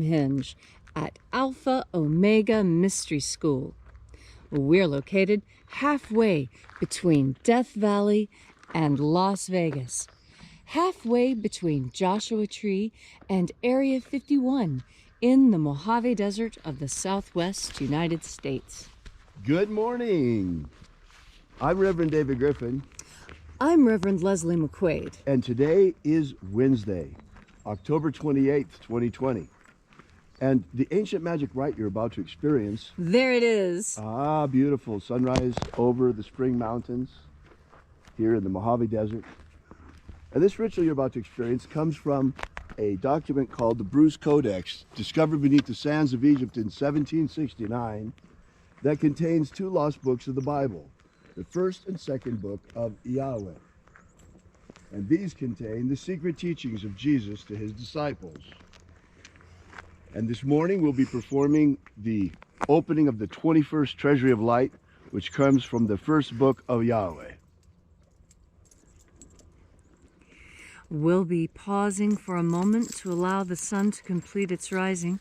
Hinge at Alpha Omega Mystery School. We're located halfway between Death Valley and Las Vegas, halfway between Joshua Tree and Area 51 in the Mojave Desert of the Southwest United States. Good morning. I'm Reverend David Griffin. I'm Reverend Leslie McQuaid. And today is Wednesday, October 28th, 2020. And the ancient magic rite you're about to experience. There it is. Ah, beautiful. Sunrise over the Spring Mountains here in the Mojave Desert. And this ritual you're about to experience comes from a document called the Bruce Codex, discovered beneath the sands of Egypt in 1769, that contains two lost books of the Bible, the first and second book of Yahweh. And these contain the secret teachings of Jesus to his disciples. And this morning we'll be performing the opening of the 21st Treasury of Light, which comes from the first book of Yahweh. We'll be pausing for a moment to allow the sun to complete its rising.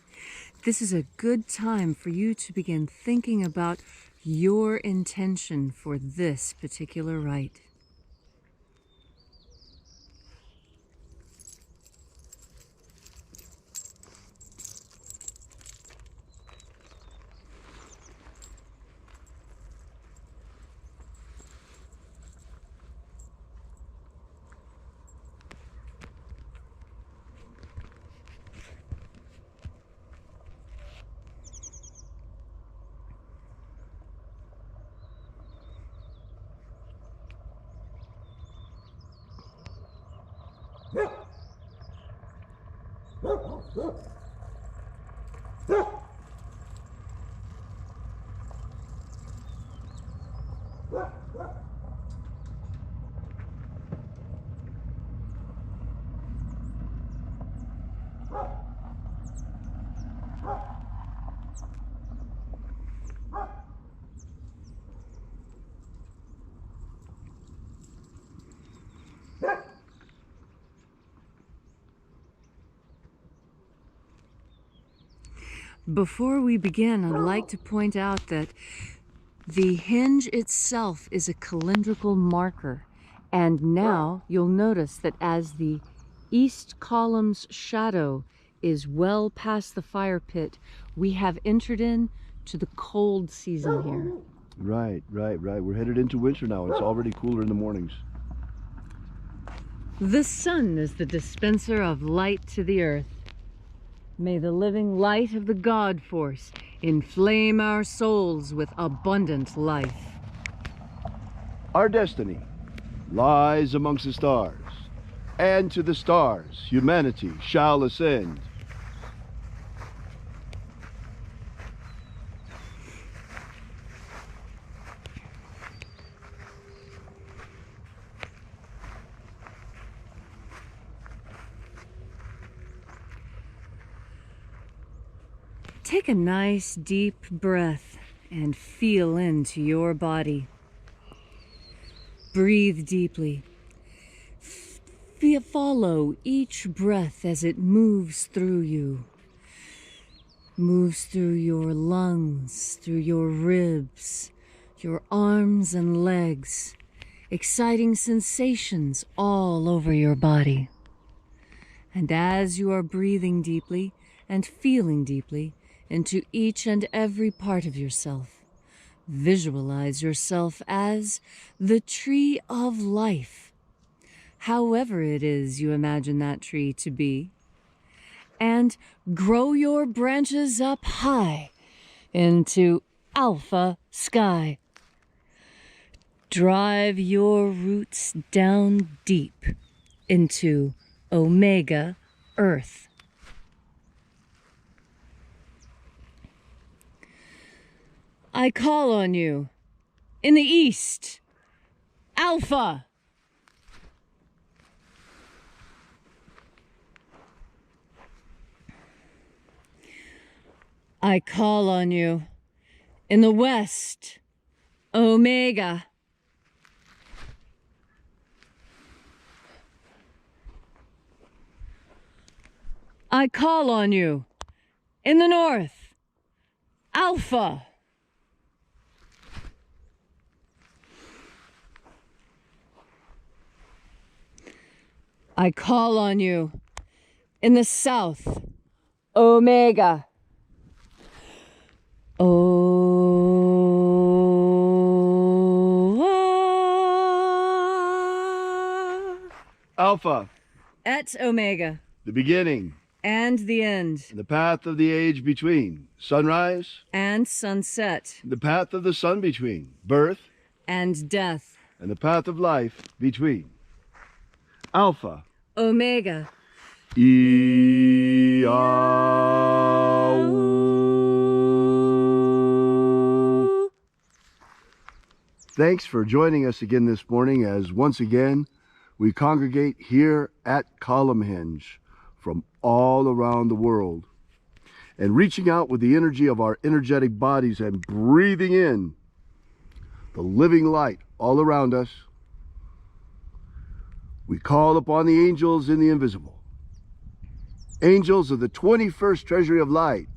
This is a good time for you to begin thinking about your intention for this particular rite. Before we begin, I'd like to point out that the hinge itself is a calendrical marker. And now you'll notice that as the east column's shadow is well past the fire pit, we have entered into the cold season here. Right. We're headed into winter now. It's already cooler in the mornings. The sun is the dispenser of light to the earth. May the living light of the God Force inflame our souls with abundant life. Our destiny lies amongst the stars, and to the stars humanity shall ascend. Take a nice deep breath and feel into your body. Breathe deeply. Follow each breath as it moves through you. Moves through your lungs, through your ribs, your arms and legs. Exciting sensations all over your body. And as you are breathing deeply and feeling deeply into each and every part of yourself, visualize yourself as the tree of life, however it is you imagine that tree to be, and grow your branches up high into alpha sky. Drive your roots down deep into omega earth. I call on you in the east, Alpha. I call on you in the west, Omega. I call on you In the north, Alpha. I call on you. In the south, Omega. Alpha, Et Omega. the beginning, And the end. and the path of the age between. Sunrise, And sunset. the path of the sun between. Birth, And death. and the path of life between. Alpha, Omega. Thanks for joining us again this morning as once again we congregate here at Column Hinge from all around the world and reaching out with the energy of our energetic bodies and breathing in the living light all around us. We call upon the angels in the invisible, angels of the 21st treasury of light.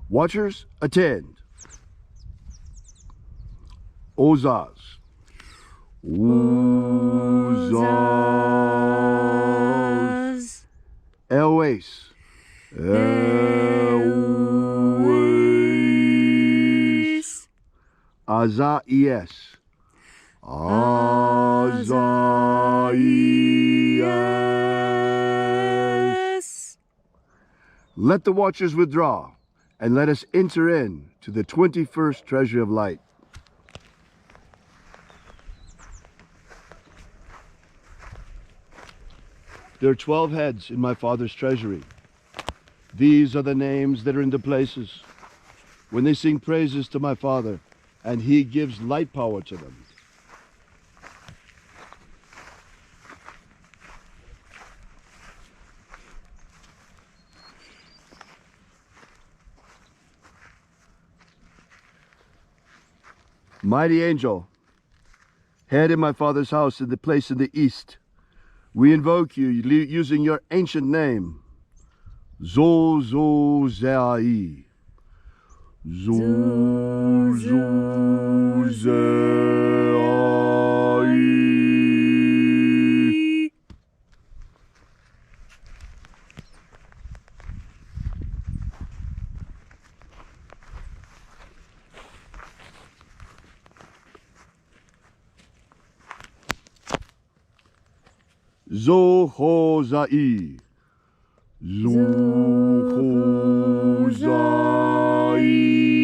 Watchers, attend. Ozaz. Uzaz. Elwes. Elwes. Azaies. Azaies. Let the watchers withdraw and let us enter in to the 21st treasury of light. There are 12 heads in my Father's treasury. These are the names that are in the places when they sing praises to my Father, and He gives light power to them. Mighty angel, head in my Father's house in the place in the east, we invoke you using your ancient name, Zozozai. Zozozai. Zohozai. Zohozai.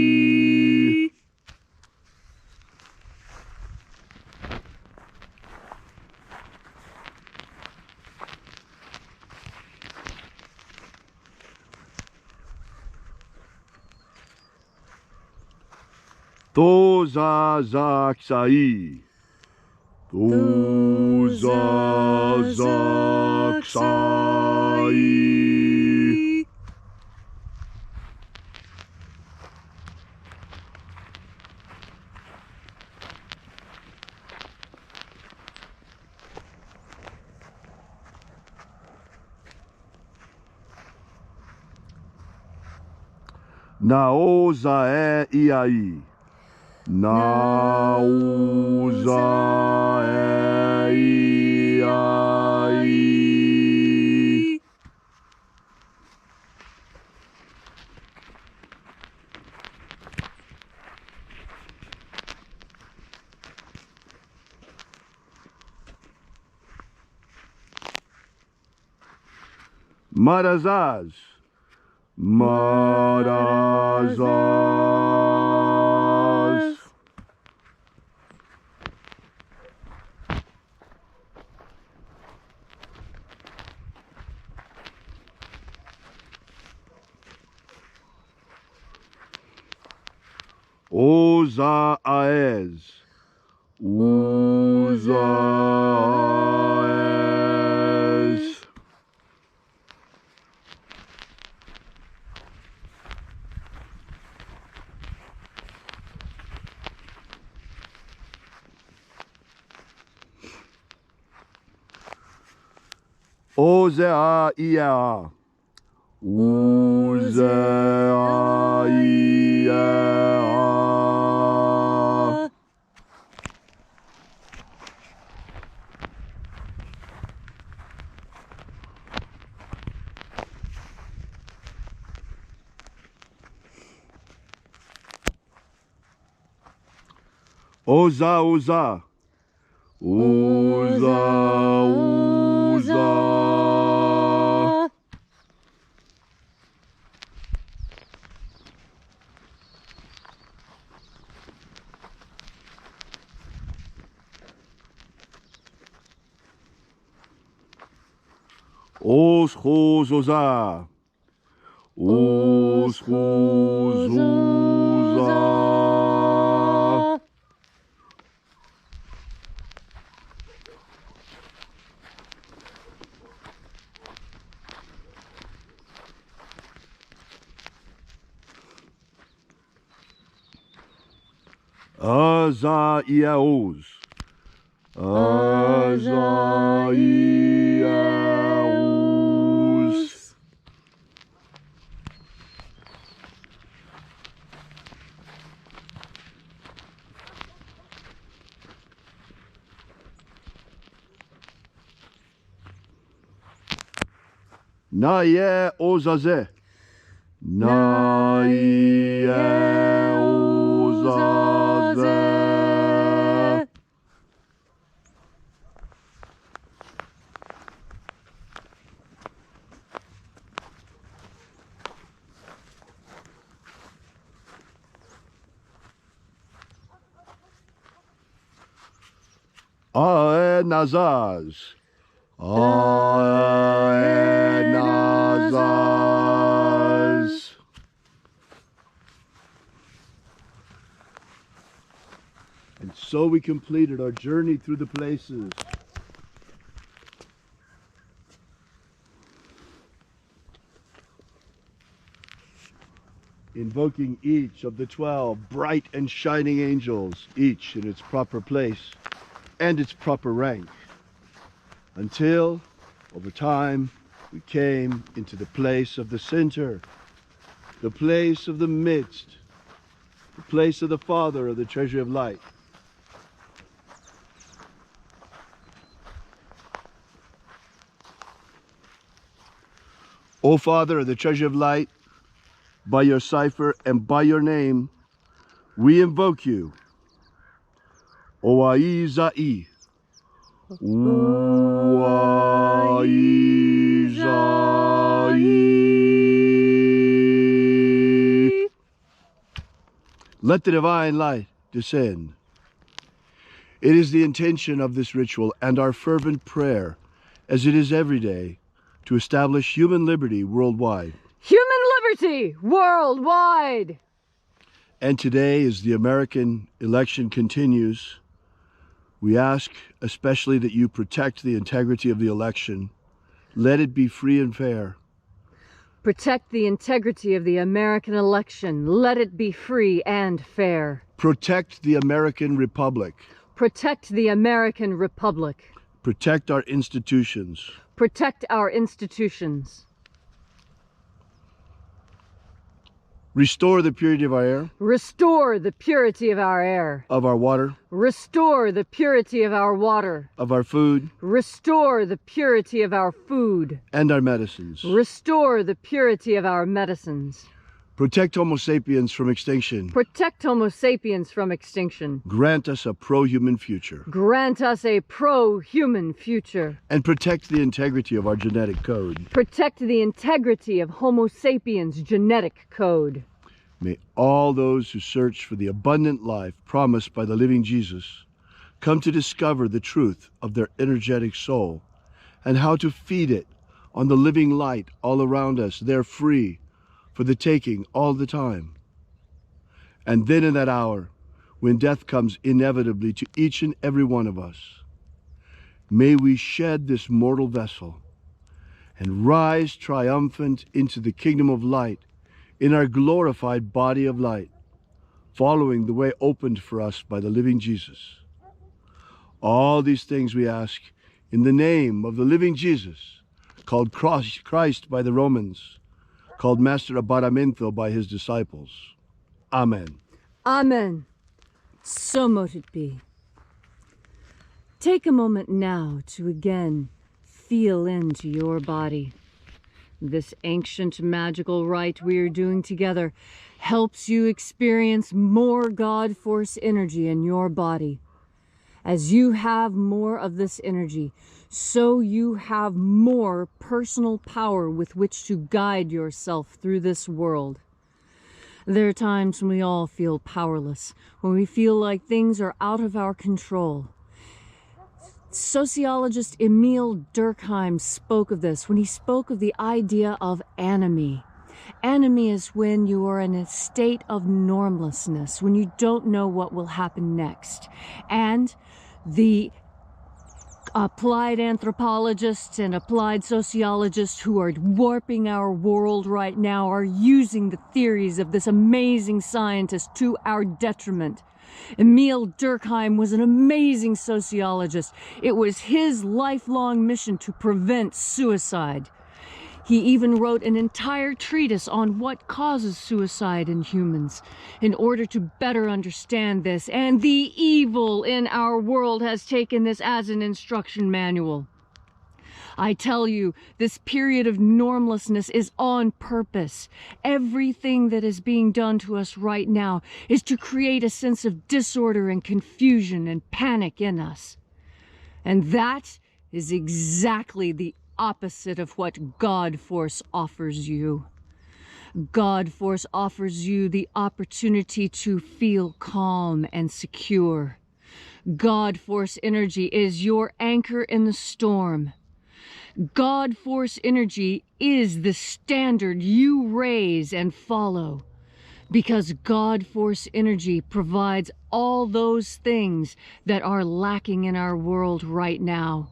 Tozazaksai. Tozazaksai. Naozae iai. Naozae iai. Marazaz. Marazaz. Ozaez. Ozaez. Ozea ia. Uzea. Oza, oza. Oza, oza. Os, hos, oza. Os, hos, oza. Aza, ia, os. Aza, ia, os. Na ye ozaze. Na ye ozaze. Ae nazaz. Ae nazaz. And so we completed our journey through the places. Invoking each of the 12 bright and shining angels, each in its proper place and its proper rank, until, over time, we came into the place of the center, the place of the midst, the place of the Father of the treasury of light. O Father of the treasury of light, by your cipher and by your name, we invoke you. Oaizai. Oaizai. Let the divine light descend. It is the intention of this ritual and our fervent prayer, as it is every day, to establish human liberty worldwide. Human liberty worldwide! And today, as the American election continues, we ask especially that you protect the integrity of the election. Let it be free and fair. Protect the integrity of the American election. Let it be free and fair. Protect the American Republic. Protect the American Republic. Protect our institutions. Protect our institutions. Restore the purity of our air. Restore the purity of our air. Of our water. Restore the purity of our water. Of our food. Restore the purity of our food. And our medicines. Restore the purity of our medicines. Protect Homo sapiens from extinction. Protect Homo sapiens from extinction. Grant us a pro-human future. Grant us a pro-human future. And protect the integrity of our genetic code. Protect the integrity of Homo sapiens' genetic code. May all those who search for the abundant life promised by the living Jesus come to discover the truth of their energetic soul and how to feed it on the living light all around us. They're free for the taking all the time. And then in that hour, when death comes inevitably to each and every one of us, may we shed this mortal vessel and rise triumphant into the kingdom of light in our glorified body of light, following the way opened for us by the living Jesus. All these things we ask in the name of the living Jesus, called Christ by the Romans, called Master Abaramento by his disciples. Amen. Amen. So mote it be. Take a moment now to again feel into your body. This ancient magical rite we are doing together helps you experience more God Force energy in your body. As you have more of this energy, so you have more personal power with which to guide yourself through this world. There are times when we all feel powerless, when we feel like things are out of our control. Sociologist Emil Durkheim spoke of this when he spoke of the idea of anomie. Anomie is when you are in a state of normlessness, when you don't know what will happen next. And the applied anthropologists and applied sociologists who are warping our world right now are using the theories of this amazing scientist to our detriment. Emil Durkheim was an amazing sociologist. It was his lifelong mission to prevent suicide. He even wrote an entire treatise on what causes suicide in humans in order to better understand this. And the evil in our world has taken this as an instruction manual. I tell you, this period of normlessness is on purpose. Everything that is being done to us right now is to create a sense of disorder and confusion and panic in us. And that is exactly the opposite of what God Force offers you. God Force offers you the opportunity to feel calm and secure. God Force energy is your anchor in the storm. God Force energy is the standard you raise and follow, because God Force energy provides all those things that are lacking in our world right now.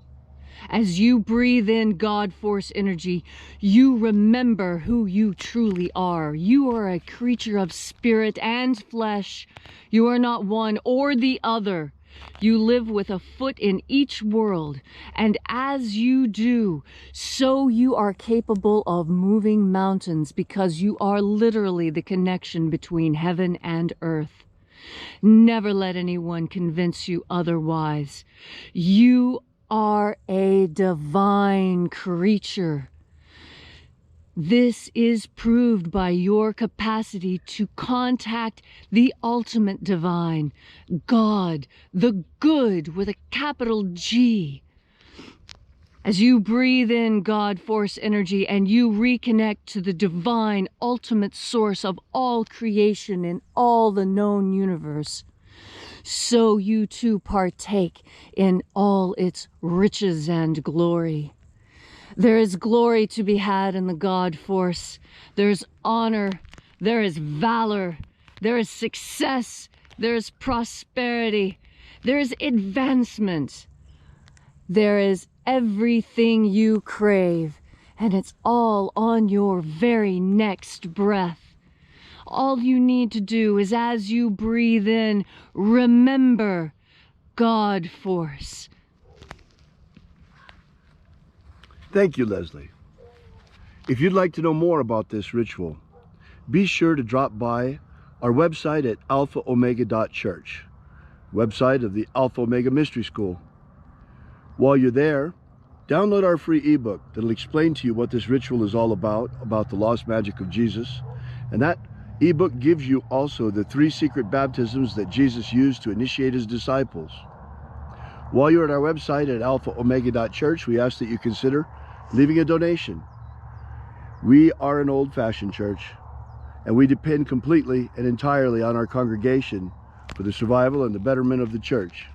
As you breathe in God Force energy, you remember who you truly are. You are a creature of spirit and flesh. You are not one or the other. You live with a foot in each world, and as you do, so you are capable of moving mountains, because you are literally the connection between heaven and earth. Never let anyone convince you otherwise. You are a divine creature. This is proved by your capacity to contact the ultimate divine, God, the good with a capital G. As you breathe in God Force energy and you reconnect to the divine ultimate source of all creation in all the known universe, so you too partake in all its riches and glory. There is glory to be had in the God Force. There's honor, there is valor, there is success, there is prosperity, there is advancement. There is everything you crave, and it's all on your very next breath. All you need to do is, as you breathe in, remember God Force. Thank you, Leslie. If you'd like to know more about this ritual, be sure to drop by our website at alphaomega.church, website of the Alpha Omega Mystery School. While you're there, download our free ebook that'll explain to you what this ritual is all about the lost magic of Jesus. And that ebook gives you also the 3 secret baptisms that Jesus used to initiate his disciples. While you're at our website at alphaomega.church, we ask that you consider leaving a donation. We are an old-fashioned church, and we depend completely and entirely on our congregation for the survival and the betterment of the church.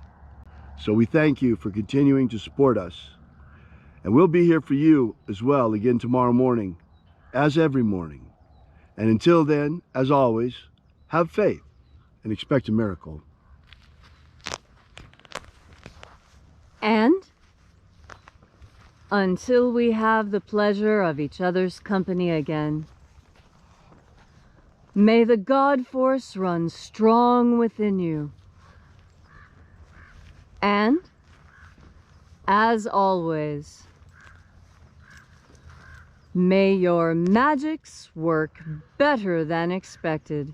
So we thank you for continuing to support us. And we'll be here for you as well again tomorrow morning, as every morning. And until then, as always, have faith and expect a miracle. And until we have the pleasure of each other's company again, may the God Force run strong within you. And, as always, may your magics work better than expected.